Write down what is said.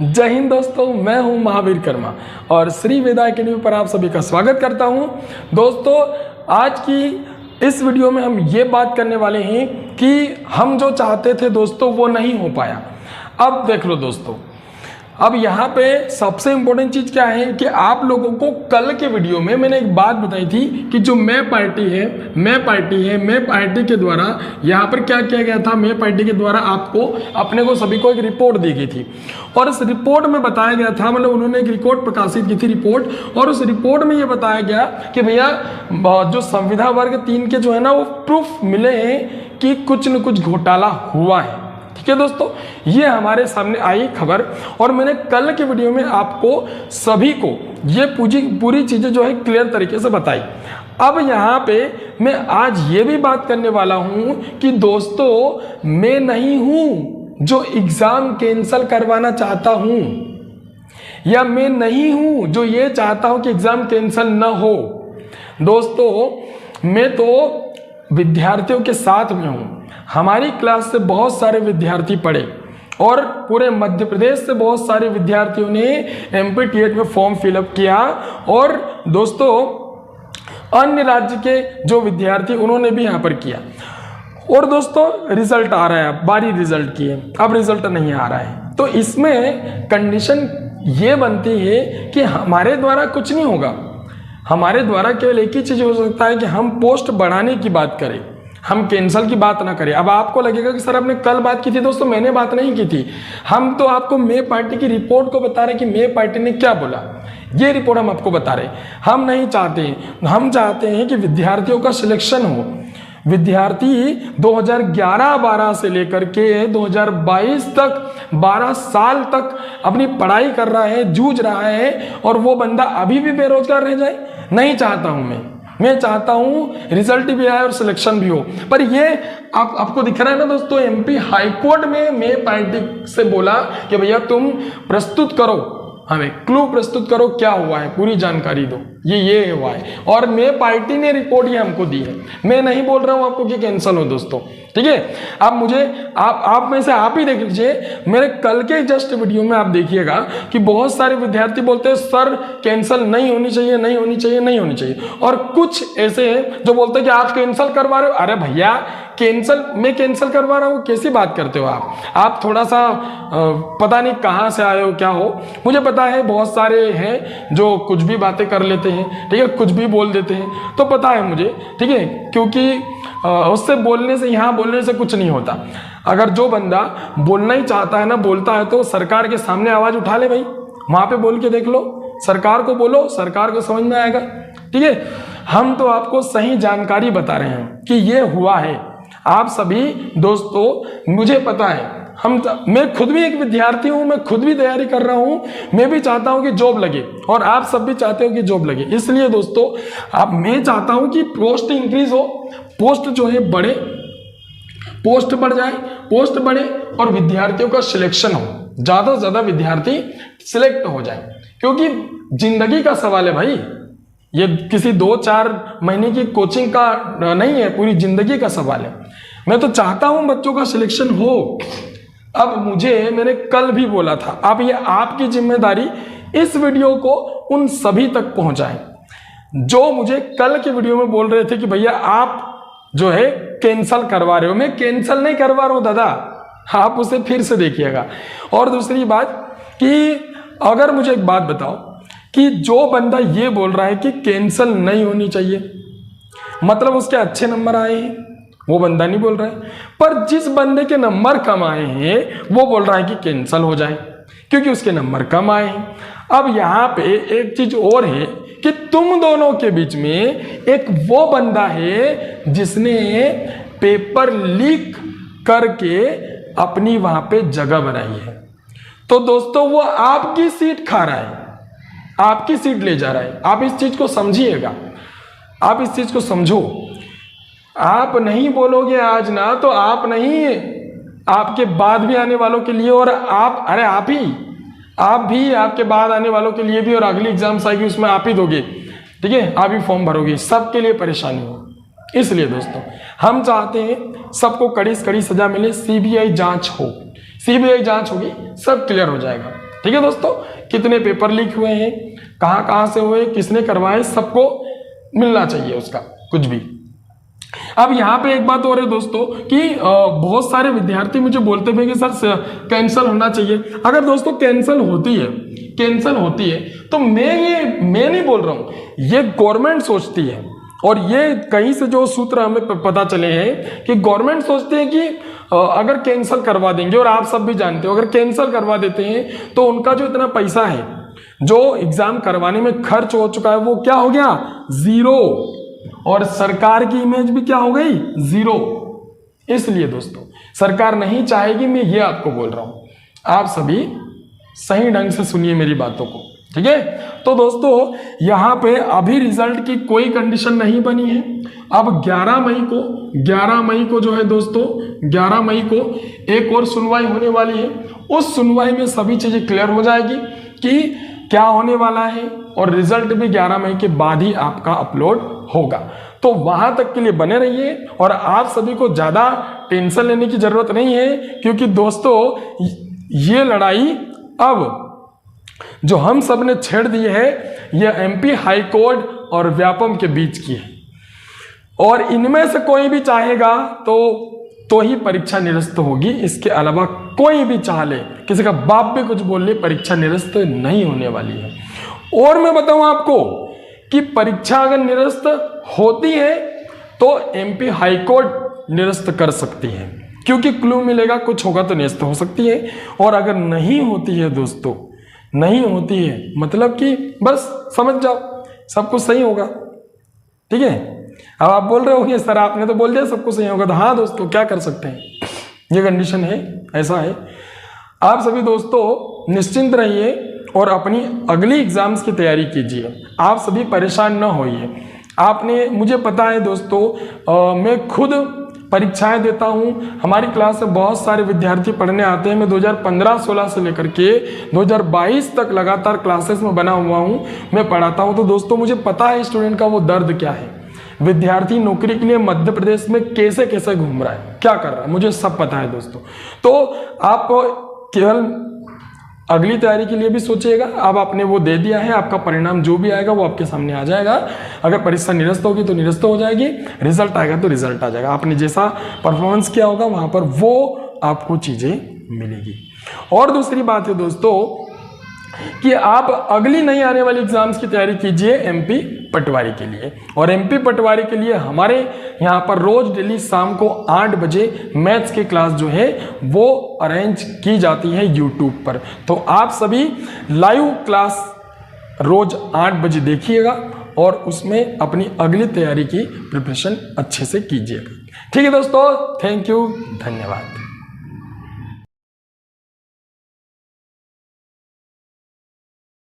जय हिंद दोस्तों, मैं हूं महावीर कर्मा और श्री वेदा अकेडमी पर आप सभी का स्वागत करता हूं। दोस्तों, आज की इस वीडियो में हम ये बात करने वाले हैं कि हम जो चाहते थे दोस्तों वो नहीं हो पाया। अब देख लो दोस्तों, अब यहाँ पे सबसे इम्पोर्टेंट चीज़ क्या है कि आप लोगों को कल के वीडियो में मैंने एक बात बताई थी कि जो मैं पार्टी के द्वारा यहाँ पर क्या किया गया था। मैं पार्टी के द्वारा आपको अपने को सभी को एक रिपोर्ट दी गई थी और इस रिपोर्ट में बताया गया था, मतलब उन्होंने एक रिपोर्ट प्रकाशित की थी रिपोर्ट, और उस रिपोर्ट में ये बताया गया कि भैया जो संविधान वर्ग 3 के जो है ना वो प्रूफ मिले हैं कि कुछ न कुछ घोटाला हुआ है। ठीक है दोस्तों, ये हमारे सामने आई खबर और मैंने कल के वीडियो में आपको सभी को ये पूरी चीजें जो है क्लियर तरीके से बताई। अब यहाँ पे मैं आज ये भी बात करने वाला हूँ कि दोस्तों मैं नहीं हूँ जो एग्जाम कैंसिल करवाना चाहता हूँ, या मैं नहीं हूँ जो ये चाहता हूँ कि एग्जाम कैंसिल न हो। दोस्तों, मैं तो विद्यार्थियों के साथ में हूँ। हमारी क्लास से बहुत सारे विद्यार्थी पढ़े और पूरे मध्य प्रदेश से बहुत सारे विद्यार्थियों ने एमपीटीएट में फॉर्म फिलअप किया, और दोस्तों अन्य राज्य के जो विद्यार्थी उन्होंने भी यहाँ पर किया। और दोस्तों रिजल्ट आ रहा है, बारी रिजल्ट की है, अब रिजल्ट नहीं आ रहा है। तो इसमें कंडीशन ये बनती है कि हमारे द्वारा कुछ नहीं होगा। हमारे द्वारा केवल एक ही चीज़ हो सकता है कि हम पोस्ट बढ़ाने की बात करें, हम कैंसल की बात ना करें। अब आपको लगेगा कि सर आपने कल बात की थी। दोस्तों मैंने बात नहीं की थी, हम तो आपको मे पार्टी की रिपोर्ट को बता रहे कि मे पार्टी ने क्या बोला, ये रिपोर्ट हम आपको बता रहे। हम नहीं चाहते, हम चाहते हैं कि विद्यार्थियों का सिलेक्शन हो। विद्यार्थी 2011-12 से लेकर के 2022 तक 12 साल तक अपनी पढ़ाई कर रहा है, जूझ रहा है, और वो बंदा अभी भी बेरोजगार रह जाए, नहीं चाहता हूं मैं चाहता हूं रिजल्ट भी आए और सिलेक्शन भी हो। पर ये आपको दिख रहा है ना दोस्तों, एमपी हाईकोर्ट में मैं पार्टी से बोला कि भैया तुम प्रस्तुत करो, हमें क्लू प्रस्तुत करो, क्या हुआ है पूरी जानकारी दो, ये हुआ है। और मैं पार्टी ने रिपोर्ट ये हमको दी है। मैं नहीं बोल रहा हूं आपको कि कैंसिल हो दोस्तों, ठीक है। अब मुझे आप में से आप ही देख लीजिए, मेरे कल के जस्ट वीडियो में आप देखिएगा कि बहुत सारे विद्यार्थी बोलते हैं सर कैंसिल नहीं होनी चाहिए, नहीं होनी चाहिए, नहीं होनी चाहिए। और कुछ ऐसे हैं जो बोलते हैं कि आप कैंसिल करवा रहे हो। अरे भैया मैं कैंसिल करवा रहा हूँ, कैसी बात करते हो आप थोड़ा सा पता नहीं कहाँ से आए हो, क्या हो। मुझे पता है बहुत सारे हैं जो कुछ भी बातें कर लेते हैं, ठीक है, कुछ भी बोल देते हैं, तो पता है मुझे, ठीक है, क्योंकि उससे बोलने से, यहाँ बोलने से कुछ नहीं होता। अगर जो बंदा बोलना ही चाहता है ना, बोलता है, तो सरकार के सामने आवाज उठा ले भाई, वहां पे बोल के देख लो, सरकार को बोलो, सरकार को समझ में आएगा, ठीक है। हम तो आपको सही जानकारी बता रहे हैं कि ये हुआ है। आप सभी दोस्तों, मुझे पता है, मैं खुद भी एक विद्यार्थी हूं, मैं खुद भी तैयारी कर रहा हूं, मैं भी चाहता हूं कि जॉब लगे, और आप सब भी चाहते हो कि जॉब लगे। इसलिए दोस्तों मैं चाहता हूं कि पोस्ट इंक्रीज हो, पोस्ट जो है बढ़े, पोस्ट बढ़ जाए, पोस्ट बढ़े और विद्यार्थियों का सिलेक्शन हो, ज्यादा से ज्यादा विद्यार्थी सिलेक्ट हो जाए, क्योंकि जिंदगी का सवाल है भाई। ये किसी 2-4 महीने की कोचिंग का नहीं है, पूरी जिंदगी का सवाल है। मैं तो चाहता हूं बच्चों का सिलेक्शन हो। अब मैंने कल भी बोला था, अब ये आपकी जिम्मेदारी इस वीडियो को उन सभी तक पहुंचाएं जो मुझे कल के वीडियो में बोल रहे थे कि भैया आप जो है कैंसिल करवा रहे हो। मैं कैंसिल नहीं करवा रहा हूं दादा, आप उसे फिर से देखिएगा। और दूसरी बात कि अगर मुझे एक बात बताओ कि जो बंदा ये बोल रहा है कि कैंसिल नहीं होनी चाहिए, मतलब उसके अच्छे नंबर आए हैं, वो बंदा नहीं बोल रहा है। पर जिस बंदे के नंबर कम आए हैं वो बोल रहा है कि कैंसिल हो जाए क्योंकि उसके नंबर कम आए हैं। अब यहाँ पे एक चीज और है कि तुम दोनों के बीच में एक वो बंदा है जिसने पेपर लीक करके अपनी वहां पे जगह बनाई है। तो दोस्तों वो आपकी सीट खा रहा है, आपकी सीट ले जा रहा है। आप इस चीज को समझिएगा, आप इस चीज को समझो। आप नहीं बोलोगे आज ना, तो आप नहीं, आपके बाद भी आने वालों के लिए, और आप भी आपके बाद आने वालों के लिए भी, और अगली एग्जाम्स आएगी उसमें आप ही दोगे, ठीक है, आप ही फॉर्म भरोगे, सबके लिए परेशानी हो। इसलिए दोस्तों हम चाहते हैं सबको कड़ी से कड़ी सजा मिले, सीबीआई जांच हो, सीबीआई जांच होगी, सब क्लियर हो जाएगा। ठीक है दोस्तों, कितने पेपर लीक हुए हैं, कहाँ से हुए, किसने करवाए, सबको मिलना चाहिए उसका कुछ भी। अब यहाँ पे एक बात और है दोस्तों कि बहुत सारे विद्यार्थी मुझे बोलते हुए कि सर कैंसिल होना चाहिए। अगर दोस्तों कैंसिल होती है तो मैं नहीं बोल रहा हूँ, ये गवर्नमेंट सोचती है। और ये कहीं से जो सूत्र हमें पता चले हैं कि गवर्नमेंट सोचते हैं कि अगर कैंसिल करवा देंगे, और आप सब भी जानते हो अगर कैंसिल करवा देते हैं तो उनका जो इतना पैसा है जो एग्जाम करवाने में खर्च हो चुका है वो क्या हो गया, जीरो, और सरकार की इमेज भी क्या हो गई, जीरो। इसलिए दोस्तों सरकार नहीं चाहेगी, मैं ये आपको बोल रहा हूं, आप सभी सही ढंग से सुनिए मेरी बातों को, ठीक है। तो दोस्तों यहाँ पे अभी रिजल्ट की कोई कंडीशन नहीं बनी है। अब 11 मई को जो है दोस्तों 11 मई को एक और सुनवाई होने वाली है। उस सुनवाई में सभी चीजें क्लियर हो जाएगी कि क्या होने वाला है, और रिजल्ट भी 11 मई के बाद ही आपका अपलोड होगा। तो वहां तक के लिए बने रहिए, और आप सभी को ज्यादा टेंशन लेने की जरूरत नहीं है, क्योंकि दोस्तों ये लड़ाई अब जो हम सब ने छेड़ दी है ये एमपी हाई कोर्ट और व्यापम के बीच की है, और इनमें से कोई भी चाहेगा तो ही परीक्षा निरस्त होगी। इसके अलावा कोई भी चाह ले, किसी का बाप भी कुछ बोल ले, परीक्षा निरस्त नहीं होने वाली है। और मैं बताऊं आपको कि परीक्षा अगर निरस्त होती है तो एमपी हाई कोर्ट निरस्त कर सकती है, क्योंकि क्लू मिलेगा, कुछ होगा तो निरस्त हो सकती है। और अगर नहीं होती है दोस्तों, नहीं होती है मतलब कि बस समझ जाओ सब कुछ सही होगा, ठीक है। अब आप बोल रहे होंगे सर आपने तो बोल दिया सब कुछ सही होगा, तो हाँ दोस्तों क्या कर सकते हैं, ये कंडीशन है, ऐसा है। आप सभी दोस्तों निश्चिंत रहिए और अपनी अगली एग्जाम्स की तैयारी कीजिए, आप सभी परेशान न होइए। आपने, मुझे पता है दोस्तों, मैं खुद परीक्षाएं देता हूं, हमारी क्लास से बहुत सारे विद्यार्थी पढ़ने आते हैं। मैं 2015-16 से लेकर के 2022 तक लगातार क्लासेस में बना हुआ हूं, मैं पढ़ाता हूं। तो दोस्तों मुझे पता है स्टूडेंट का वो दर्द क्या है, विद्यार्थी नौकरी के लिए मध्य प्रदेश में कैसे कैसे घूम रहा है, क्या कर रहा है, मुझे सब पता है दोस्तों। तो आप केवल अगली तैयारी के लिए भी सोचिएगा। अब आपने वो दे दिया है, आपका परिणाम जो भी आएगा वो आपके सामने आ जाएगा। अगर परीक्षा निरस्त होगी तो निरस्त हो जाएगी, रिजल्ट आएगा तो रिजल्ट आ जाएगा। आपने जैसा परफॉर्मेंस किया होगा वहां पर वो आपको चीजें मिलेगी। और दूसरी बात है दोस्तों कि आप अगली नई आने वाली एग्जाम्स की तैयारी कीजिए एमपी पटवारी के लिए। और एमपी पटवारी के लिए हमारे यहाँ पर रोज डेली शाम को 8 बजे मैथ्स की क्लास जो है वो अरेंज की जाती है यूट्यूब पर। तो आप सभी लाइव क्लास रोज 8 बजे देखिएगा और उसमें अपनी अगली तैयारी की प्रिपरेशन अच्छे से कीजिएगा। ठीक है दोस्तों, थैंक यू, धन्यवाद।